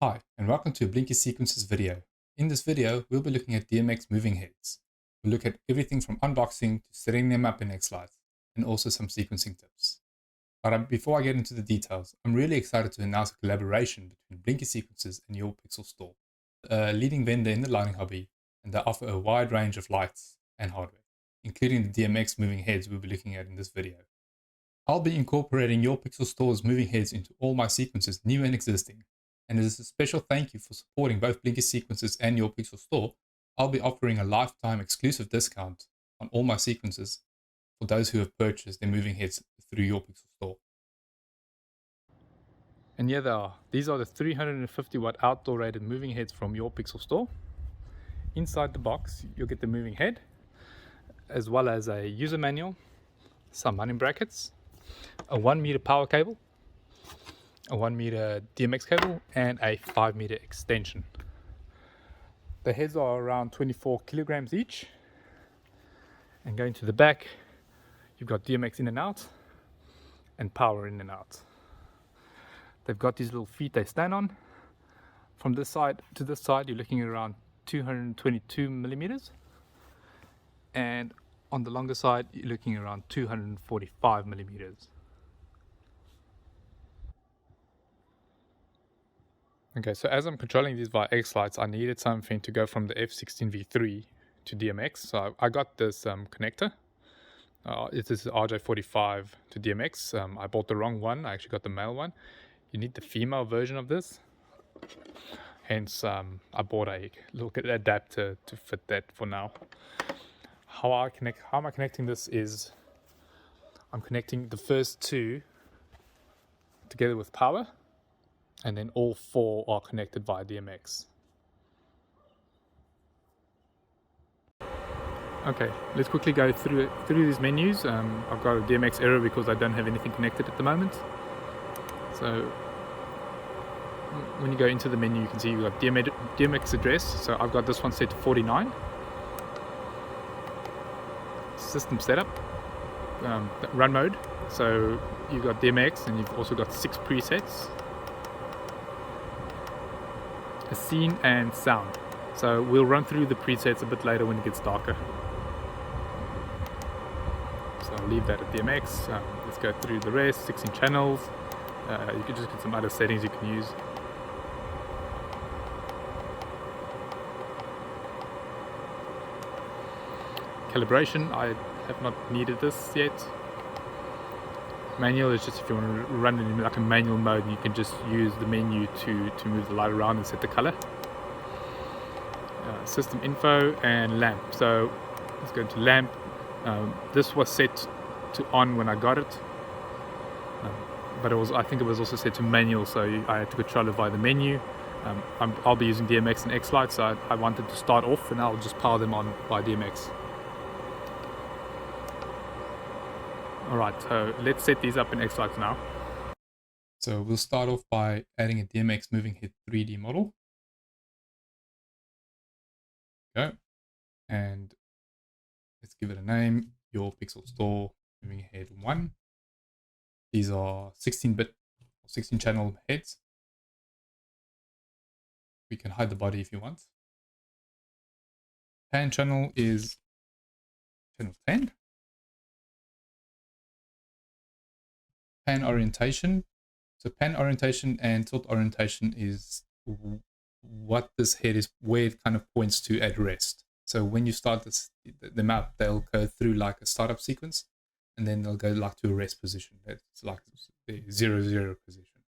Hi, and welcome to a Blinky Sequences video. In this video, we'll be looking at DMX moving heads. We'll look at everything from unboxing to setting them up in xLights, and also some sequencing tips. But before I get into the details, I'm really excited to announce a collaboration between Blinky Sequences and Your Pixel Store, a leading vendor in the lighting hobby, and they offer a wide range of lights and hardware, including the DMX moving heads we'll be looking at in this video. I'll be incorporating Your Pixel Store's moving heads into all my sequences, new and existing. And as a special thank you for supporting both Blinky Sequences and Your Pixel Store, I'll be offering a lifetime exclusive discount on all my sequences for those who have purchased their moving heads through Your Pixel Store. And here they are. These are the 350 watt outdoor rated moving heads from Your Pixel Store. Inside the box, you'll get the moving head, as well as a user manual, some mounting brackets, a 1 meter power cable, a 1 meter DMX cable, and a 5 meter extension. The heads are around 24 kilograms each. And going to the back, you've got DMX in and out and power in and out. They've got these little feet they stand on. From this side to this side, you're looking at around 222 millimeters. And on the longer side, you're looking around 245 millimeters. Okay, so as I'm controlling these via xLights, I needed something to go from the F16V3 to DMX. So I got this connector. It is RJ45 to DMX. I bought the wrong one. I actually got the male one. You need the female version of this. Hence, I bought a little adapter to fit that for now. How am I connecting this is I'm connecting the first two together with power, and then all four are connected via DMX. Okay, let's quickly go through these menus. I've got a DMX error because I don't have anything connected at the moment. So when you go into the menu, you can see you've got DMX address. So I've got this one set to 49. System setup, run mode. So you've got DMX and you've also got 6 presets. A scene and sound. So we'll run through the presets a bit later when it gets darker. So I'll leave that at DMX. Let's go through the rest. 16 channels. You can just get some other settings you can use. Calibration, I have not needed this yet. Manual is just if you want to run it in like a manual mode, you can just use the menu to move the light around and set the color. System info and lamp. So let's go to lamp. This was set to on when I got it, but I think it was also set to manual, so I had to control it via the menu. I'll be using DMX and xLights, so I wanted to start off, and I'll just power them on by DMX. Alright, so let's set these up in xLights now. So we'll start off by adding a DMX moving head 3D model. Go. And let's give it a name, Your Pixel Store moving head 1. These are 16-bit, 16 channel heads. We can hide the body if you want. Pan channel is channel 10. Pan orientation. So pan orientation and tilt orientation is what this head is, where it kind of points to at rest. So when you start the map, they'll go through like a startup sequence, and then they'll go like to a rest position. It's like the 0-0 position.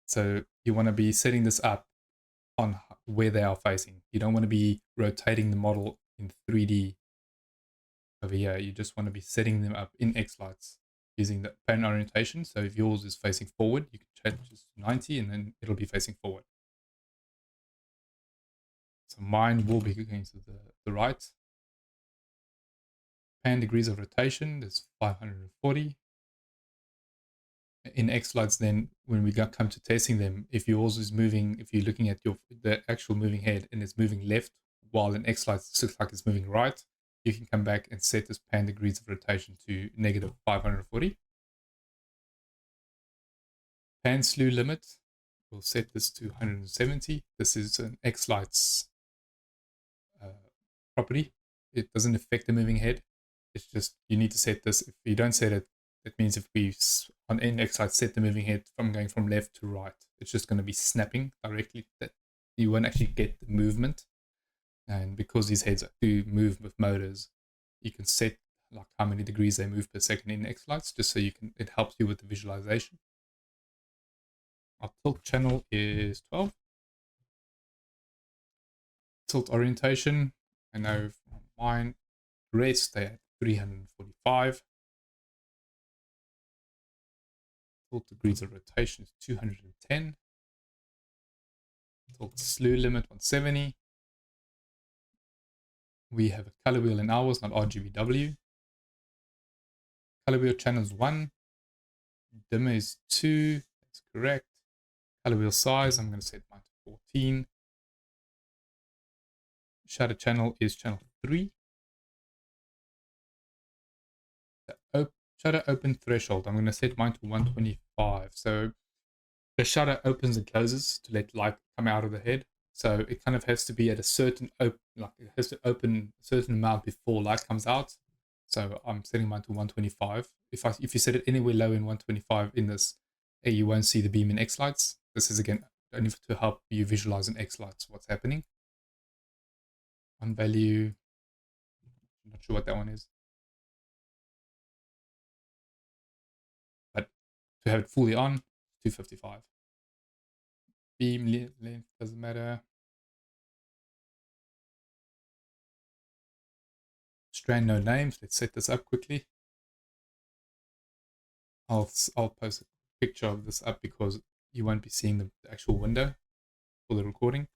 So you want to be setting this up on where they are facing. You don't want to be rotating the model in 3D over here. You just want to be setting them up in xLights using the pan orientation. So if yours is facing forward, you can change this to 90 and then it'll be facing forward. So mine will be going to the right. Pan degrees of rotation, there's 540. In xLights, then when we come to testing them, if yours is moving, if you're looking at the actual moving head and it's moving left, while in xLights it looks like it's moving right, you can come back and set this pan degrees of rotation to negative 540. Pan slew limit, We'll set this to 170. This is an xLights property. It doesn't affect the moving head. It's just you need to set this. If you don't set it, that means if we on in xLights set the moving head from going from left to right, it's just going to be snapping directly. That you won't actually get the movement. And because these heads do move with motors, you can set like how many degrees they move per second in xLights, just so you can. It helps you with the visualization. Our tilt channel is 12. Tilt orientation, I know from mine, rest they at 345. Tilt degrees of rotation is 210. Tilt slew limit 170. We have a color wheel in ours, not RGBW. Color wheel channel is 1. Dimmer is 2. That's correct. Color wheel size, I'm going to set mine to 14. Shutter channel is channel 3. The shutter open threshold, I'm going to set mine to 125. So the shutter opens and closes to let light come out of the head. So it kind of has to be at a certain it has to open a certain amount before light comes out. So I'm setting mine to 125. If you set it anywhere low in 125 in this, you won't see the beam in xLights. This is again only to help you visualize in xLights what's happening. On value, I'm not sure what that one is, but to have it fully on, 255. Beam length doesn't matter. Strand no names. Let's set this up quickly. I'll post a picture of this up because you won't be seeing the actual window for the recording.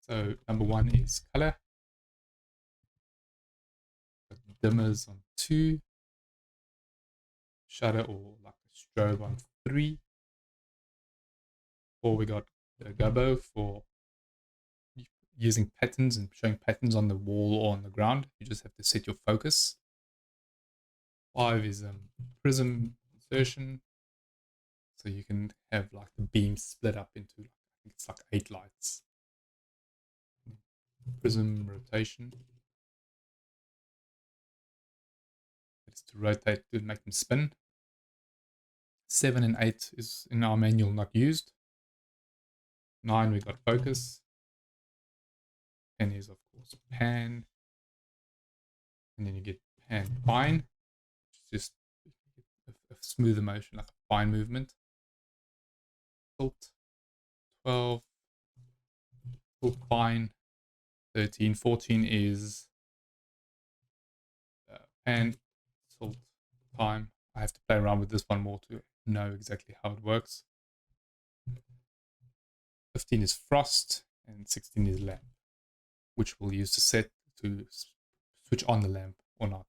So number 1 is color. Dimmers on 2. Shutter or like a strobe on 3. 4 we got the gobbo for using patterns and showing patterns on the wall or on the ground. You just have to set your focus. 5 is prism insertion. So you can have like the beam split up into, I think it's like 8 lights. Prism rotation. It's to rotate to make them spin. 7 and 8 is in our manual not used. 9 we got focus. 10 is of course pan. And then you get pan fine, which is just a smoother motion, like a fine movement. Tilt 12. Tilt fine 13. 14 is pan tilt time. I have to play around with this one more to know exactly how it works. 15 is frost and 16 is lamp, which we'll use to set to switch on the lamp or not.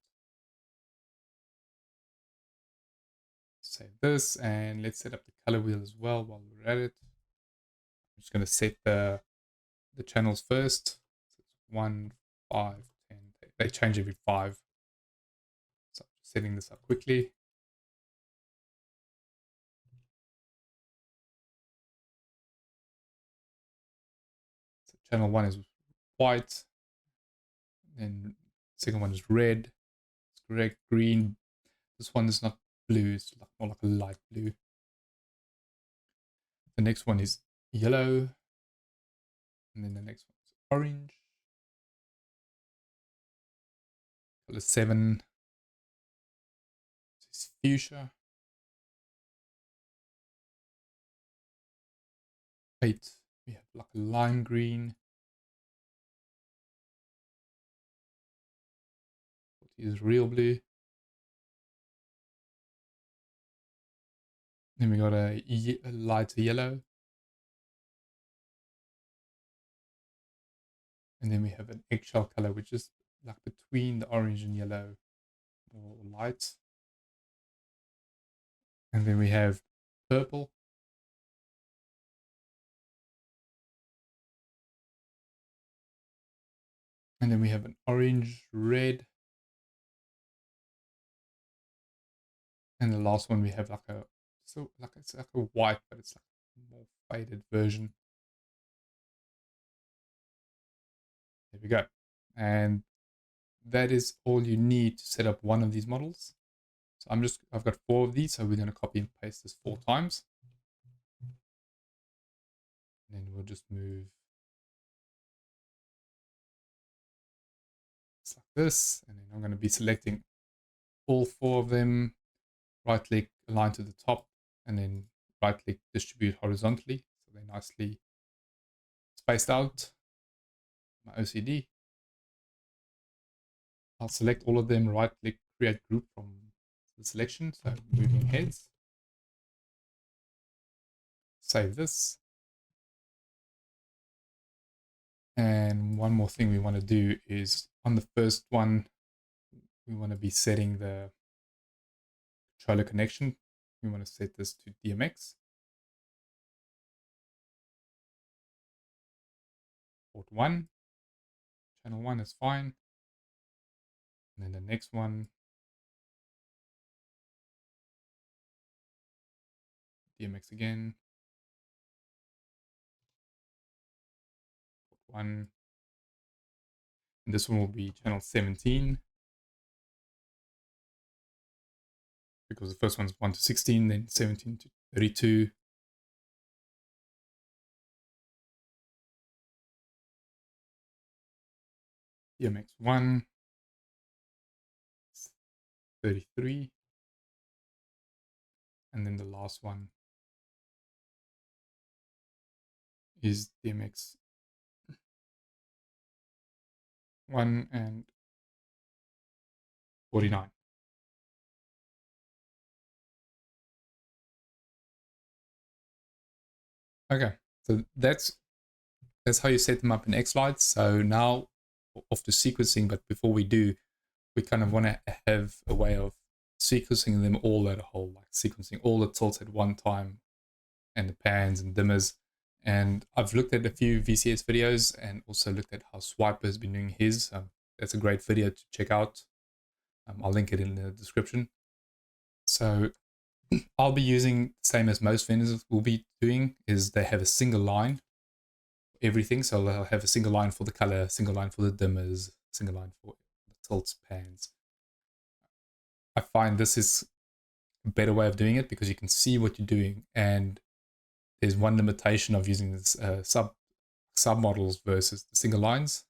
Save this and let's set up the color wheel as well while we're at it. I'm just going to set the channels first. So it's 1, 5, 10. They change every 5. So I'm just setting this up quickly. So channel 1 is white. Then second one is red. It's correct. Green. This one is not blue. It's more like a light blue. The next one is yellow. And then the next one is orange. Color 7 is fuchsia. 8, we have like a lime green. 40 is real blue. Then we got a lighter yellow. And then we have an eggshell color, which is like between the orange and yellow, or light. And then we have purple. And then we have an orange, red. And the last one we have like a, so like it's like a white, but it's like more faded version. There we go. And that is all you need to set up one of these models. So I've got 4 of these, so we're going to copy and paste this 4 times. And then we'll just move just like this. And then I'm going to be selecting all 4 of them, right click, align to the top, and then right click, distribute horizontally. So they're nicely spaced out. My OCD. I'll select all of them, right click, create group from the selection. So moving heads. Save this. And one more thing we want to do is on the first one, we want to be setting the controller connection. We want to set this to DMX. Port 1. Channel 1 is fine. And then the next one, DMX again. Port 1. And this one will be channel 17. Because the first one's 1 to 16, then 17 to 32. DMX 1. 33. And then the last one is DMX 1 and 49. Okay, so that's how you set them up in xLights. So now off to sequencing, but before we do, we kind of want to have a way of sequencing them all at a whole, like sequencing all the tilts at one time and the pans and dimmers. And I've looked at a few VCS videos and also looked at how Swiper has been doing his. That's a great video to check out. I'll link it in the description. So I'll be using the same as most vendors will be doing, is they have a single line for everything. So they'll have a single line for the color, single line for the dimmers, single line for the tilts, pans. I find this is a better way of doing it because you can see what you're doing, and there's one limitation of using this sub models versus the single lines,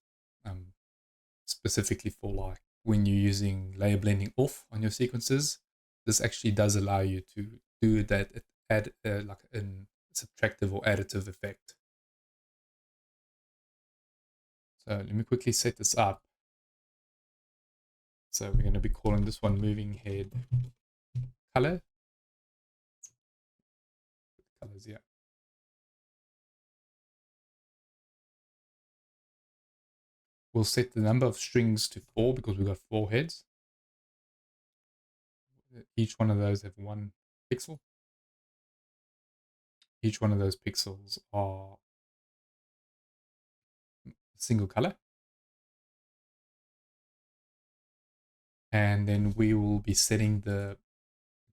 specifically for like when you're using layer blending off on your sequences. This actually does allow you to do that, add like a subtractive or additive effect. So let me quickly set this up. So we're going to be calling this one moving head color. Colors, yeah. We'll set the number of strings to 4 because we've got 4 heads. Each one of those have 1 pixel. Each one of those pixels are a single color. And then we will be setting the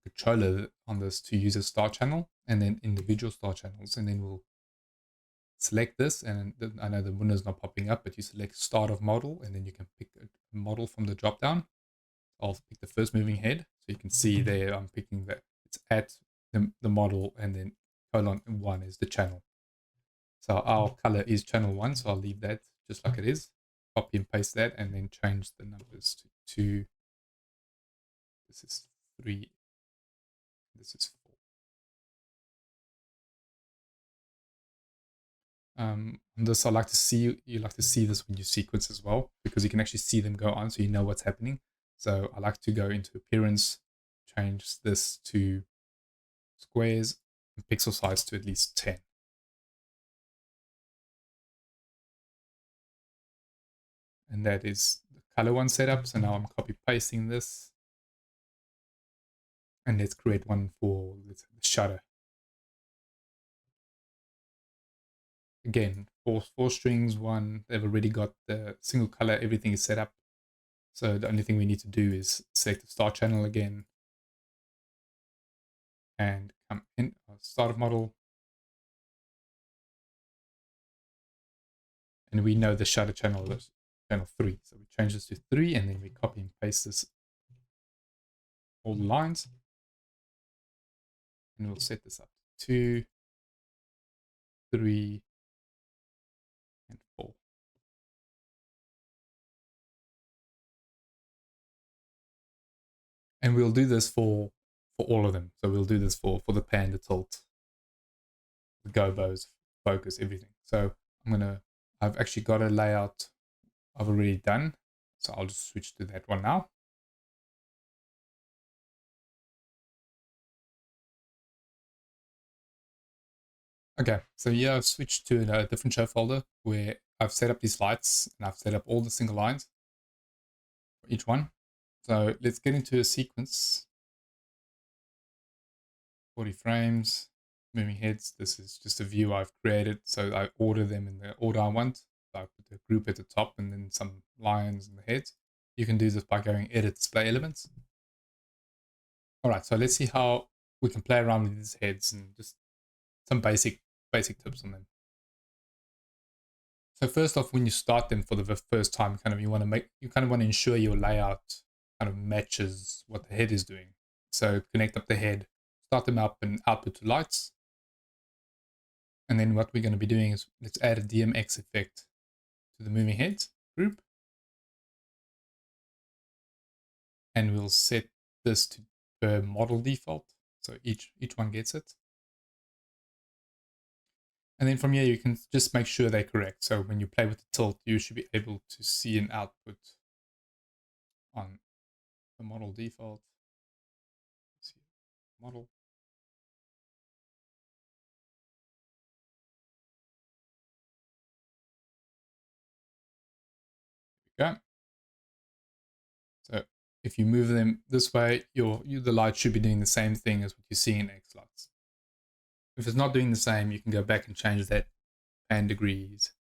controller on this to use a star channel and then individual star channels. And then we'll select this, and I know the window's not popping up, but you select start of model, and then you can pick a model from the drop down. I'll pick the first moving head. So you can see there I'm picking that it's at the model, and then colon 1 is the channel. So our color is channel 1, so I'll leave that just like it is. Copy and paste that, and then change the numbers to 2. This is 3. This is 4. This I like to see. You like to see this when you sequence as well, because you can actually see them go on, so you know what's happening. So I like to go into appearance, change this to squares, and pixel size to at least 10. And that is the color one setup. So now I'm copy pasting this. And let's create one for the shutter. Again, four strings, 1. They've already got the single color. Everything is set up. So the only thing we need to do is select the start channel again. And come in, start of model. And we know the shutter channel is channel 3. So we change this to 3 and then we copy and paste this all the lines. And we'll set this up to 2, 3, and 4. And we'll do this for all of them. So we'll do this for the pan, the tilt, the gobos, focus, everything. So I've actually got a layout I've already done. So I'll just switch to that one now. Okay, so yeah, I've switched to a different show folder where I've set up these lights and I've set up all the single lines for each one. So let's get into a sequence. 40 frames, moving heads. This is just a view I've created. So I order them in the order I want. So I put the group at the top and then some lines and the heads. You can do this by going edit display elements. All right, so let's see how we can play around with these heads and just some basic tips on them. So first off, when you start them for the first time, you want to ensure your layout kind of matches what the head is doing. So connect up the head, start them up and output to lights. And then what we're going to be doing is let's add a DMX effect to the moving heads group. And we'll set this to per model default. So each one gets it. And then from here, you can just make sure they're correct. So when you play with the tilt, you should be able to see an output on the model default. Let's see, model. There we go. So if you move them this way, the light should be doing the same thing as what you see in xLights. If it's not doing the same, you can go back and change that pan degrees.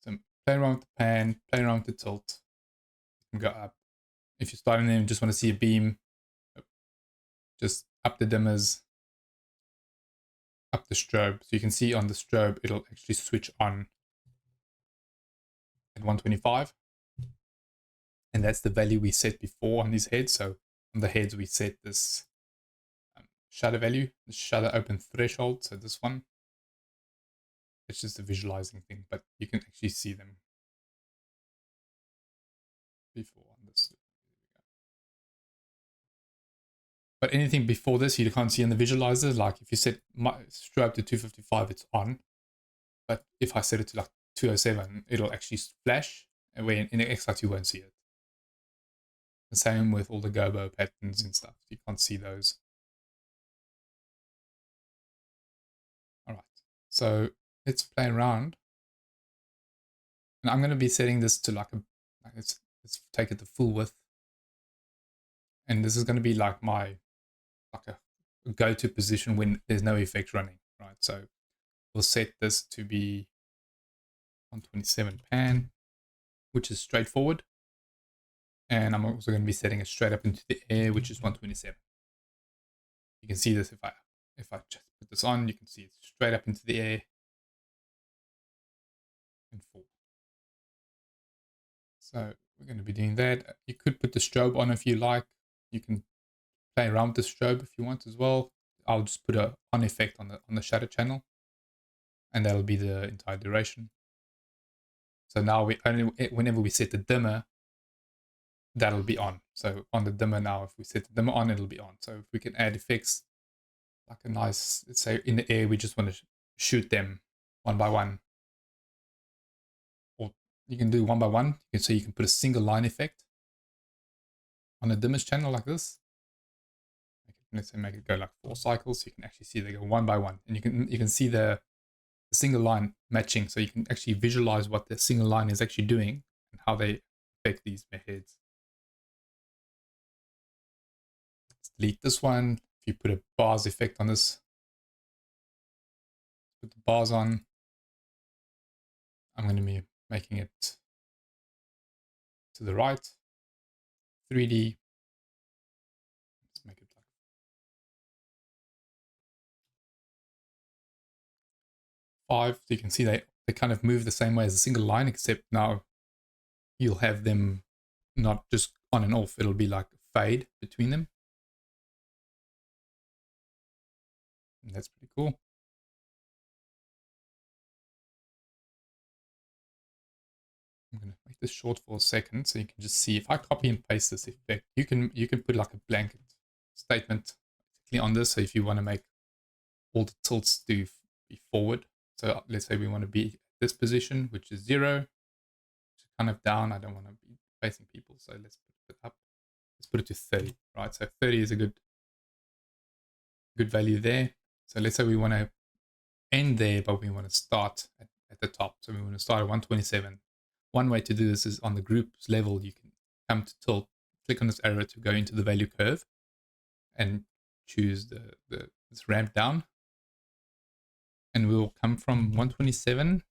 So play around with the pan, play around with the tilt. You can go up. If you're starting them and just want to see a beam, just up the dimmers, up the strobe. So you can see on the strobe, it'll actually switch on at 125. And that's the value we set before on these heads. So on the heads, we set this shutter value, the shutter open threshold. So this one, it's just a visualizing thing, but you can actually see them before on this. But anything before this, you can't see in the visualizer. Like if you set my strobe to 255, it's on. But if I set it to like 207, it'll actually flash. And when in the xLights, you won't see it. The same with all the gobo patterns and stuff. You can't see those. All right. So let's play around. And I'm going to be setting this to let's take it to full width. And this is going to be like a go-to position when there's no effect running, right? So we'll set this to be 127 pan, which is straightforward. And I'm also going to be setting it straight up into the air, which is 127. You can see this if I just put this on, you can see it's straight up into the air and full. So we're going to be doing that. You could put the strobe on if you like. You can play around with the strobe if you want as well. I'll just put a on effect on the shutter channel, and that'll be the entire duration. So now whenever we set the dimmer, that'll be on. So on the dimmer now, if we set the dimmer on, it'll be on. So if we can add effects, like a nice, let's say in the air, we just want to shoot them one by one. Or you can do one by one. So you can put a single line effect on a dimmers channel like this. Let's say make it go like 4 cycles. So you can actually see they go one by one. And you can see the single line matching. So you can actually visualize what the single line is actually doing and how they affect these heads. Let's delete this one. If you put a bars effect on this, put the bars on. I'm going to be making it to the right. 3D. Let's make it like 5. So you can see they kind of move the same way as a single line, except now you'll have them not just on and off. It'll be like a fade between them. And that's pretty cool. I'm going to make this short for a second so you can just see. If I copy and paste this effect, you can put like a blanket statement on this. So if you want to make all the tilts to be forward, so let's say we want to be at this position, which is 0, which is kind of down. I don't want to be facing people, so let's put it up. Let's put it to 30, right? So 30 is a good value there. So let's say we want to end there, but we want to start at the top. So we want to start at 127. One way to do this is on the group's level, you can come to tilt, click on this arrow to go into the value curve and choose this ramp down. And we'll come from 127 to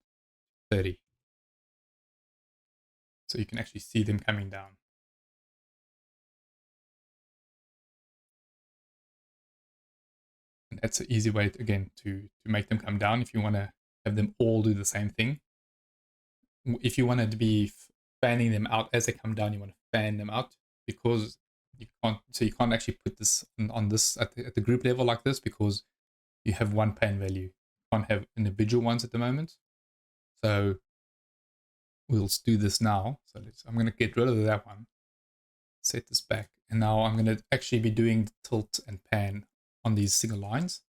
30. So you can actually see them coming down. And that's an easy way, again, to make them come down if you want to have them all do the same thing. If you wanted to be fanning them out as they come down, you want to fan them out, because you can't actually put this on this at the group level like this, because you have one pan value. You can't have individual ones at the moment. So we'll do this now. So I'm going to get rid of that one, set this back, and now I'm going to actually be doing the tilt and pan on these single lines.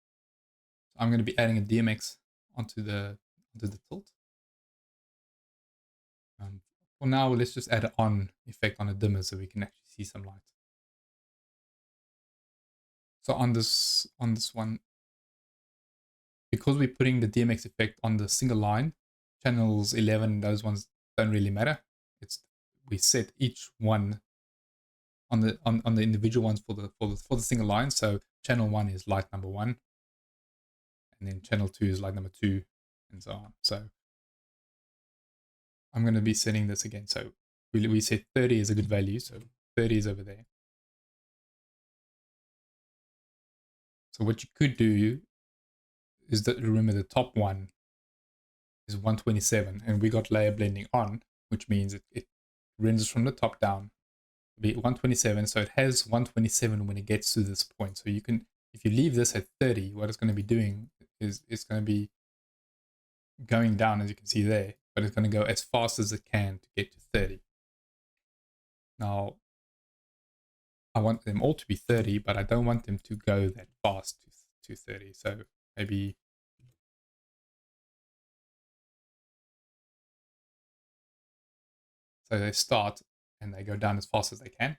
So I'm going to be adding a DMX onto the tilt. For now, let's just add an on effect on a dimmer so we can actually see some light. So on this one, because we're putting the DMX effect on the single line, channels 11, those ones don't really matter. We set each one on the individual ones for the single line. So channel 1 is light number 1, and then channel 2 is light number 2, and so on. So I'm going to be setting this again. So we set 30 is a good value. So 30 is over there. So what you could do is that, remember, the top one is 127, and we got layer blending on, which means it renders from the top down. It'll be 127, so it has 127 when it gets to this point. So you can, if you leave this at 30, what it's going to be doing is it's going to be going down, as you can see there, but it's going to go as fast as it can to get to 30. Now, I want them all to be 30, but I don't want them to go that fast to 30. So maybe so they start and they go down as fast as they can.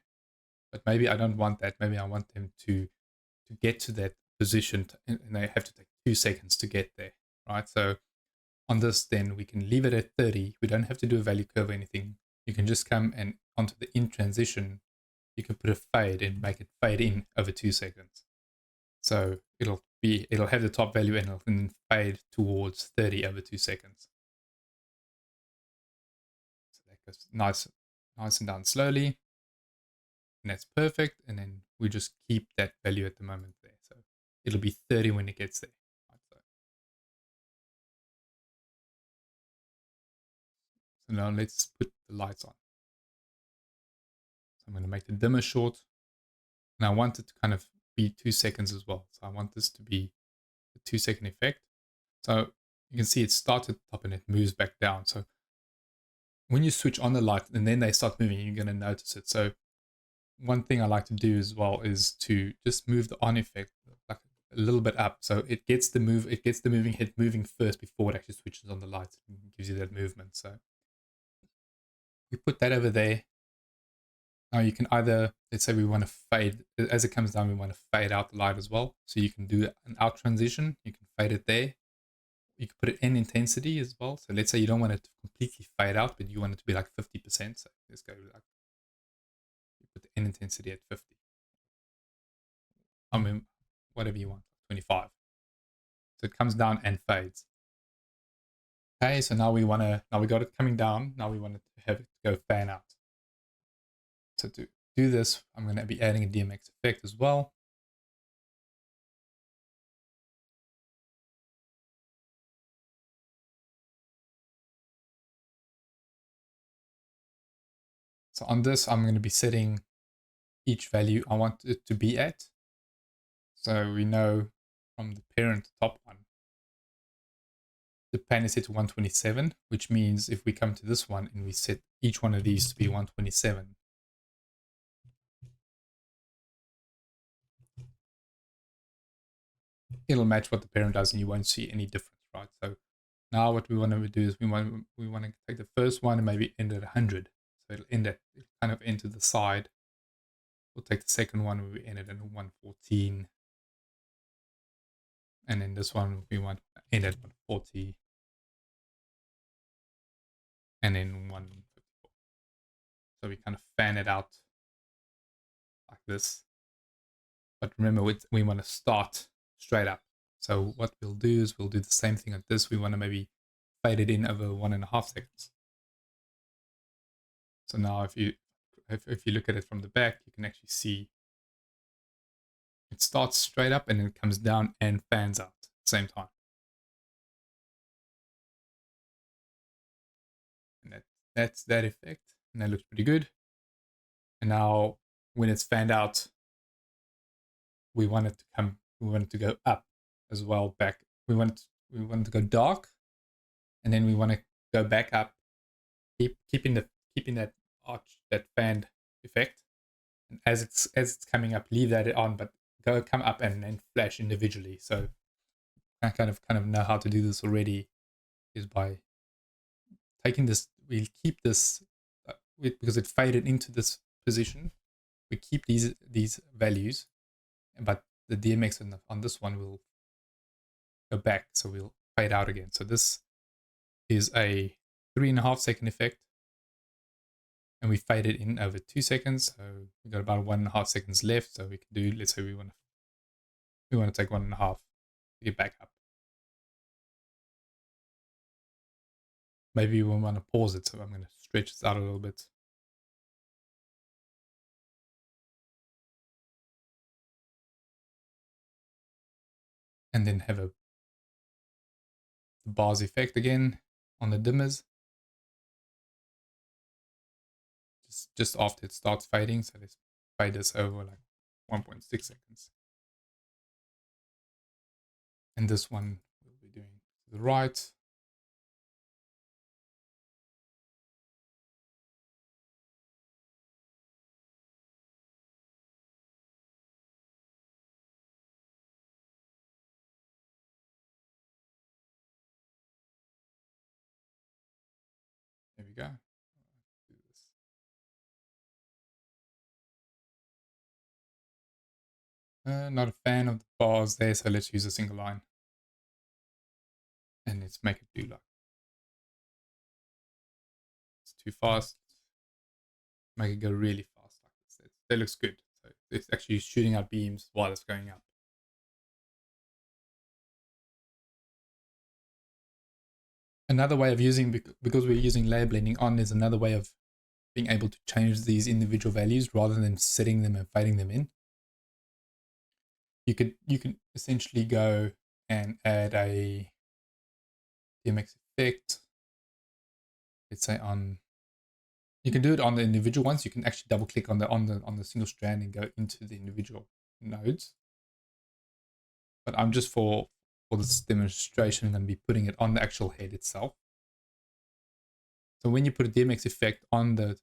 But maybe I don't want that. Maybe I want them to get to that position, and they have to take 2 seconds to get there, right? So on this, then we can leave it at 30. We don't have to do a value curve or anything. You can just come and onto the in transition, you can put a fade and make it fade in over 2 seconds. So it'll have the top value and it'll then fade towards 30 over 2 seconds. So that goes nice and down slowly. And that's perfect. And then we just keep that value at the moment there. So it'll be 30 when it gets there. So now let's put the lights on. So I'm going to make the dimmer short. And I want it to kind of be 2 seconds as well. So I want this to be a 2-second effect. So you can see it starts at the top and it moves back down. So when you switch on the light and then they start moving, you're going to notice it. So one thing I like to do as well is to just move the on effect like a little bit up, so it gets the moving head moving first before it actually switches on the light and gives you that movement. So we put that over there. Now you can either, let's say we want to fade, as it comes down, we want to fade out the light as well. So you can do an out transition. You can fade it there. You can put it in intensity as well. So let's say you don't want it to completely fade out, but you want it to be like 50%. So let's go like, you put the in intensity at 50. I mean, whatever you want, 25. So it comes down and fades. Okay, so now we got it coming down. Now we want it to have it go fan out. So to do this, I'm going to be adding a DMX effect as well. So on this, I'm going to be setting each value I want it to be at. So we know from the parent top one, the pan is set to 127, which means if we come to this one and we set each one of these to be 127, it'll match what the parent does and you won't see any difference, right? So now what we want to do is we want to take the first one and maybe end at 100. So it'll kind of end to the side. We'll take the second one where we end it at 114. And then this one we want to end at 140. And then 154. So we kind of fan it out like this. But remember, we want to start straight up. So what we'll do is we'll do the same thing at this. We want to maybe fade it in over 1.5 seconds. So now if you look at it from the back, you can actually see it starts straight up and then it comes down and fans out at the same time. And that's that effect. And that looks pretty good. And now when it's fanned out, we want it to go up as well back. We want it to go dark, and then we want to go back up, keeping that arch, that fanned effect. And as it's coming up, leave that on, but come up and flash individually. So I kind of know how to do this already, is by taking this. We'll keep this because it faded into this position. We keep these values, but the DMX on this one will go back, so we'll fade out again. So this is a 3.5 second effect, and we fade it in over 2 seconds. So we got about 1.5 seconds left. So we can do, let's say we want to take 1.5 to get back up. Maybe we want to pause it, so I'm going to stretch this out a little bit. And then have the bars effect again on the dimmers. Just after it starts fading, so let's fade this over like 1.6 seconds. And this one we'll be doing to the right. There we go. Do this. Not a fan of the bars there, so let's use a single line. And let's make it do like. It's too fast. Make it go really fast like this. That looks good. So it's actually shooting out beams while it's going up. Another way of using, because we're using layer blending on, is another way of being able to change these individual values rather than setting them and fading them in. You can essentially go and add a DMX effect. Let's say you can do it on the individual ones. You can actually double click on the single strand and go into the individual nodes. But I'm just for this demonstration going to be putting it on the actual head itself. So when you put a DMX effect on the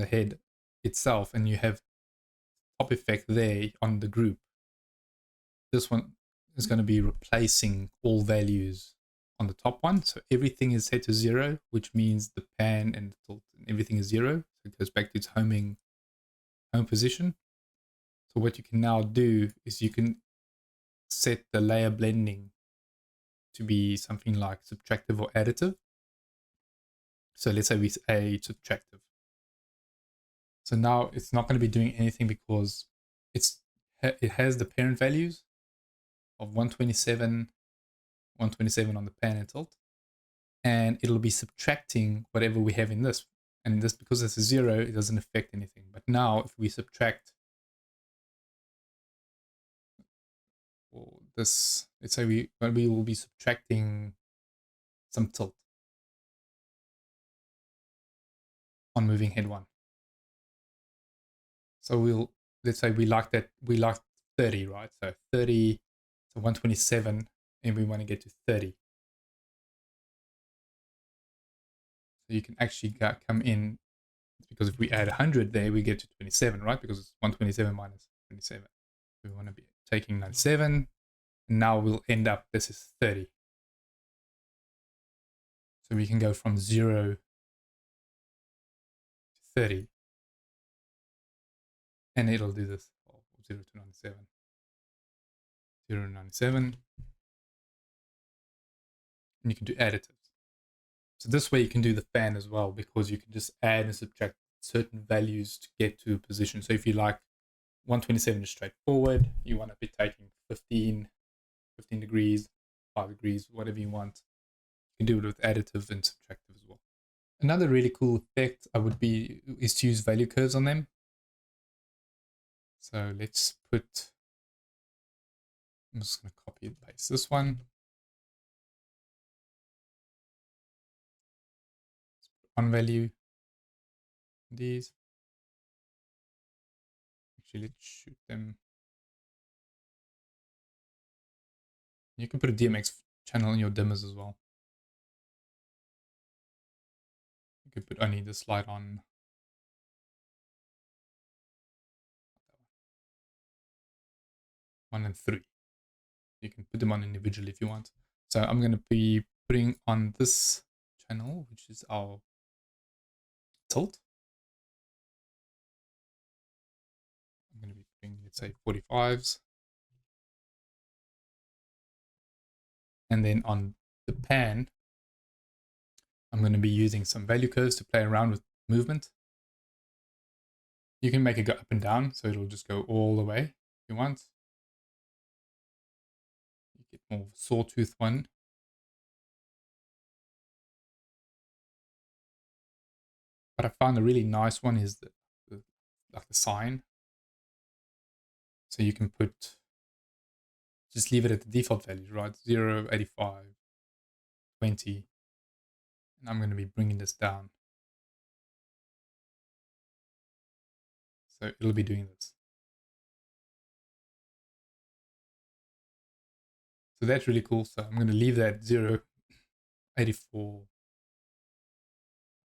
head itself and you have top effect there on the group, this one is going to be replacing all values on the top one. So everything is set to 0, which means the pan and the tilt and everything is 0. So it goes back to its home position. So what you can now do is you can set the layer blending to be something like subtractive or additive. So let's say we say subtractive. So now it's not going to be doing anything because it has the parent values of 127 on the pan and tilt, and it'll be subtracting whatever we have in this. And this, because it's a 0, it doesn't affect anything. But now if we subtract this, let's say we will be subtracting some tilt on moving head 1. So let's say we like 30, right? So 30, so 127, and we want to get to 30. So you can actually come in, because if we add 100 there, we get to 27, right? Because it's 127 minus 27. We want to be taking 97, and now we'll end up, this is 30. So we can go from 0 to 30. And it'll do this, 0 to 97. 0 to 97. And you can do additives. So this way you can do the fan as well, because you can just add and subtract certain values to get to a position. So if you like 127 is straightforward, you want to be taking 15 degrees, 5 degrees, whatever you want. You can do it with additive and subtractive as well. Another really cool effect is to use value curves on them. So let's put, I'm just going to copy and paste this one. On value, these. Actually, let's shoot them. You can put a DMX channel in your dimmers as well. You could put only the slide on. 1 and 3. You can put them on individually if you want. So I'm going to be putting on this channel, which is our tilt. I'm going to be putting, let's say, 45s. And then on the pan, I'm going to be using some value curves to play around with movement. You can make it go up and down, so it'll just go all the way if you want. You get more of a sawtooth one. But I found a really nice one is like the sine. So you can just leave it at the default values, right? 0, 85, 20. And I'm going to be bringing this down. So it'll be doing this. So that's really cool. So I'm going to leave that 0, 84.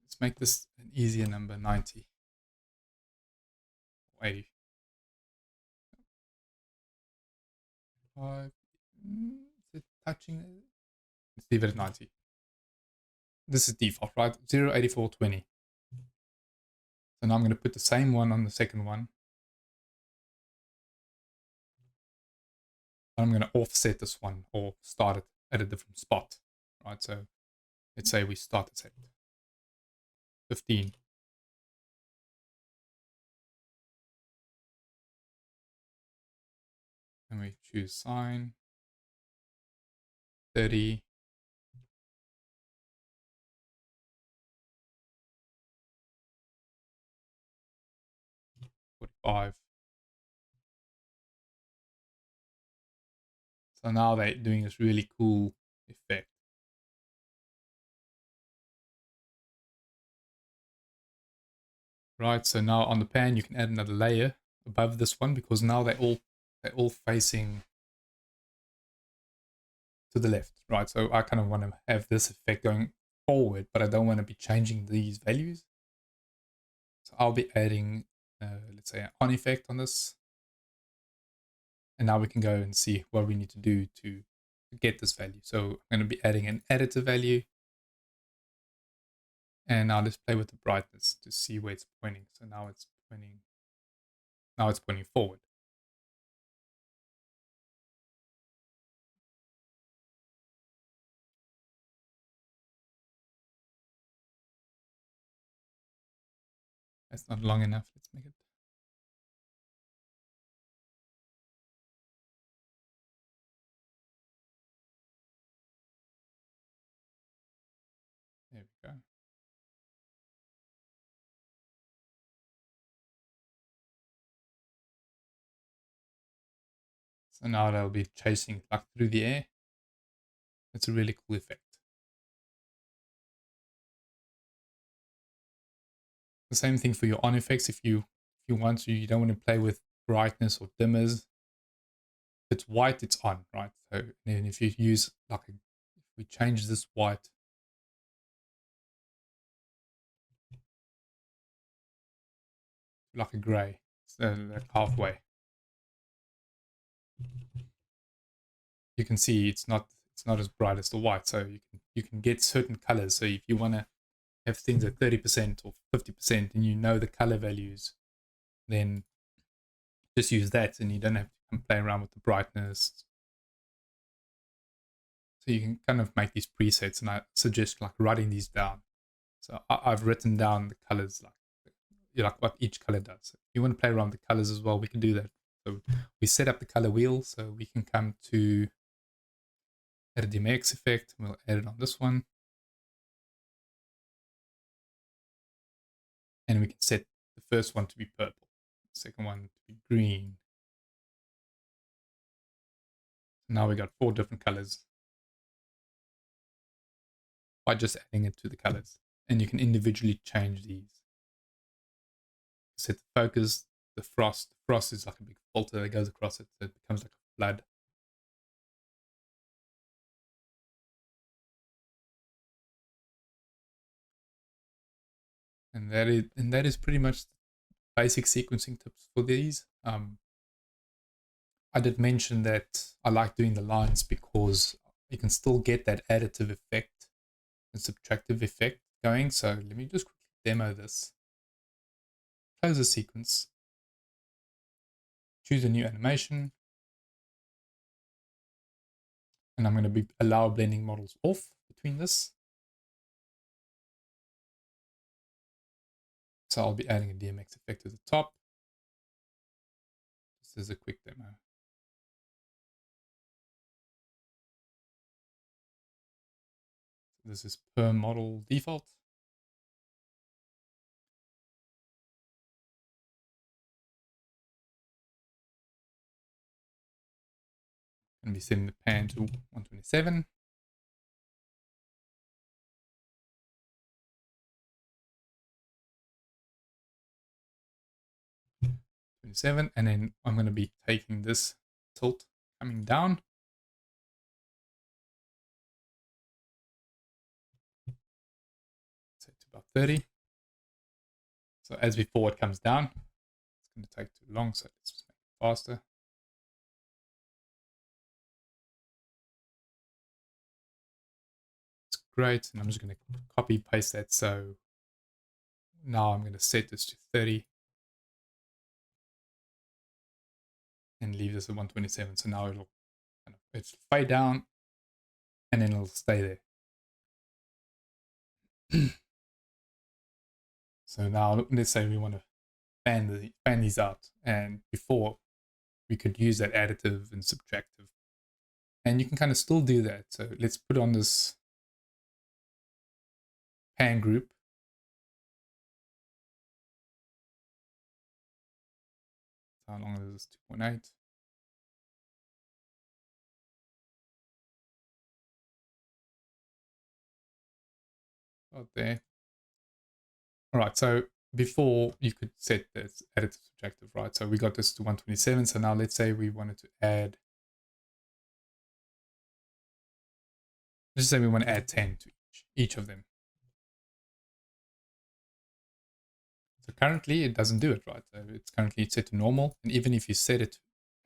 Let's make this an easier number, 90. 80. 5. Is it touching it? Let's leave it at 90. This is default, right? 0, 84, 20. So now I'm going to put the same one on the second one. I'm going to offset this one or start it at a different spot, right? So let's say we start this at 15. And we choose sine, 30. $45. So now they're doing this really cool effect. Right, so now on the pan you can add another layer above this one, because now they're all facing to the left, right? So I kind of want to have this effect going forward, but I don't want to be changing these values. So I'll be adding, let's say, an on effect on this. And now we can go and see what we need to do to get this value. So I'm going to be adding an additive value. And now let's play with the brightness to see where it's pointing. So now it's pointing forward. That's not long enough. Let's make it. There we go. So now they'll be chasing like through the air. It's a really cool effect. The same thing for your on effects. If you you want to. You don't want to play with brightness or dimmers. If it's white, it's on, right? So then if you use like if we change this white like a gray, so like halfway, you can see it's not as bright as the white. So you can get certain colors. So if you want to have things at 30% or 50% and you know the color values, then just use that and you don't have to play around with the brightness. So you can kind of make these presets, and I suggest like writing these down. So I've written down the colors, like what each color does. If you want to play around with the colors as well, we can do that. So we set up the color wheel, so we can come to add a DMX effect. We'll add it on this one. And we can set the first one to be purple, the second one to be green. Now we got 4 different colors by just adding it to the colors. And you can individually change these. Set the focus, the frost. The frost is like a big filter that goes across it, so it becomes like a flood. And that is pretty much basic sequencing tips for these. I did mention that I like doing the lines because you can still get that additive effect and subtractive effect going. So let me just quickly demo this. Close the sequence. Choose a new animation. And I'm going to allow blending models off between this. So I'll be adding a DMX effect at the top. This is a quick demo. This is per model default. Going to be setting the pan to 127. And then I'm going to be taking this tilt coming down. Set to about 30. So as before, it comes down. It's going to take too long, so let's just make it faster. It's great, and I'm just going to copy paste that. So now I'm going to set this to 30 and leave this at 127. So now it'll fade down, and then it'll stay there. So now let's say we want to fan these out, and before we could use that additive and subtractive, and you can kind of still do that. So let's put on this pan group. How long is this? 2.8. Out there. All right, so before you could set this additive subtractive, right? So we got this to 127. So now let's say we wanted to add, let's say we want to add 10 to each of them. So currently it doesn't do it, right? So it's currently set to normal. And even if you set it to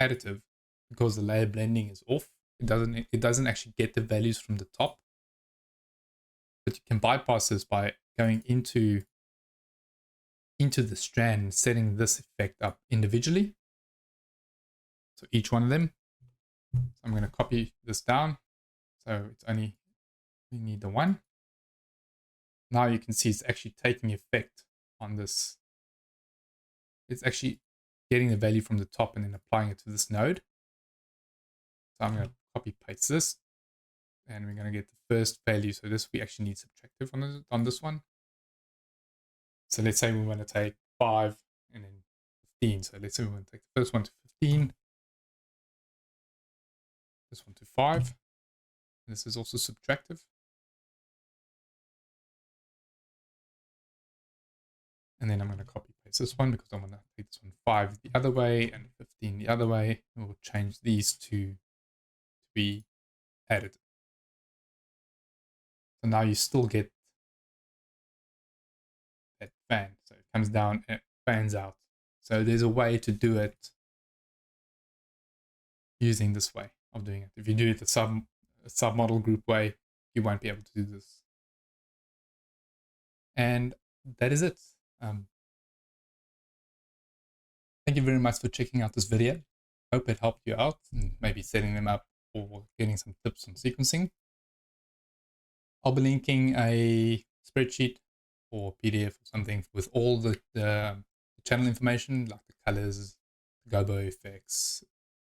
additive, because the layer blending is off, it doesn't actually get the values from the top. But you can bypass this by going into the strand and setting this effect up individually. So each one of them. So I'm going to copy this down. So it's only, we need the one. Now you can see it's actually taking effect on this. It's actually getting the value from the top and then applying it to this node. So I'm going to copy paste this, and we're going to get the first value. So this, we actually need subtractive on this one. So let's say we want to take 5 and then 15. So let's say we want to take the first one to 15, this one to 5. This is also subtractive. And then I'm going to copy replace this one because I want to take this one 5 the other way and 15 the other way. And we'll change these two to be added. So now you still get that fan. So it comes down and it fans out. So there's a way to do it using this way of doing it. If you do it the sub-model group way, you won't be able to do this. And that is it. Thank you very much for checking out this video. Hope it helped you out and maybe setting them up or getting some tips on sequencing. I'll be linking a spreadsheet or PDF or something with all the channel information, like the colors, the gobo effects,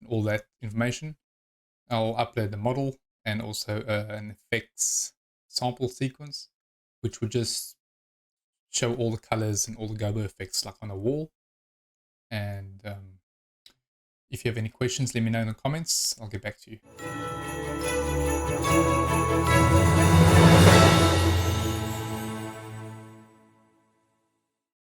all that information. I'll upload the model and also an effects sample sequence, which would just show all the colors and all the gobo effects like on a wall. And if you have any questions, let me know in the comments. I'll get back to you.